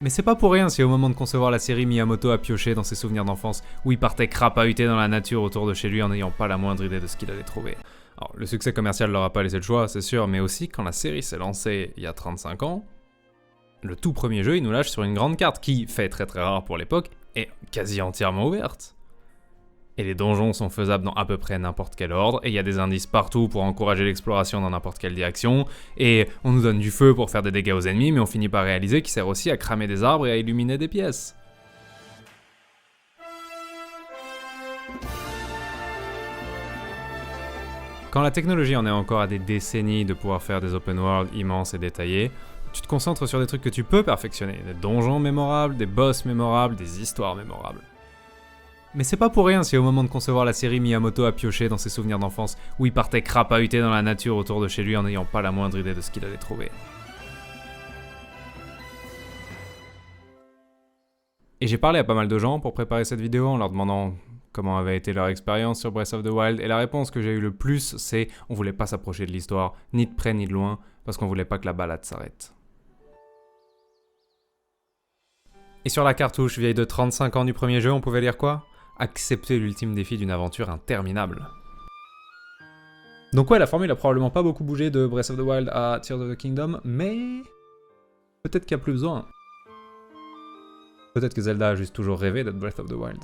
Mais c'est pas pour rien si au moment de concevoir la série, Miyamoto a pioché dans ses souvenirs d'enfance où il partait crapahuter dans la nature autour de chez lui en n'ayant pas la moindre idée de ce qu'il allait trouver. Alors, le succès commercial leur a pas laissé le choix, c'est sûr, mais aussi quand la série s'est lancée il y a 35 ans, le tout premier jeu, il nous lâche sur une grande carte qui, fait très très rare pour l'époque, est quasi entièrement ouverte. Et les donjons sont faisables dans à peu près n'importe quel ordre, et il y a des indices partout pour encourager l'exploration dans n'importe quelle direction, et on nous donne du feu pour faire des dégâts aux ennemis, mais on finit par réaliser qu'il sert aussi à cramer des arbres et à illuminer des pièces. Quand la technologie en est encore à des décennies de pouvoir faire des open world immenses et détaillés, tu te concentres sur des trucs que tu peux perfectionner, des donjons mémorables, des boss mémorables, des histoires mémorables. Mais c'est pas pour rien si au moment de concevoir la série, Miyamoto a pioché dans ses souvenirs d'enfance où il partait crapahuter dans la nature autour de chez lui en n'ayant pas la moindre idée de ce qu'il allait trouver. Et j'ai parlé à pas mal de gens pour préparer cette vidéo en leur demandant comment avait été leur expérience sur Breath of the Wild, et la réponse que j'ai eue le plus, c'est on voulait pas s'approcher de l'histoire, ni de près ni de loin, parce qu'on voulait pas que la balade s'arrête. Et sur la cartouche vieille de 35 ans du premier jeu, on pouvait lire quoi ? Accepter l'ultime défi d'une aventure interminable. Donc ouais, la formule a probablement pas beaucoup bougé de Breath of the Wild à Tears of the Kingdom, mais peut-être qu'il n'y a plus besoin. Peut-être que Zelda a juste toujours rêvé d'être Breath of the Wild.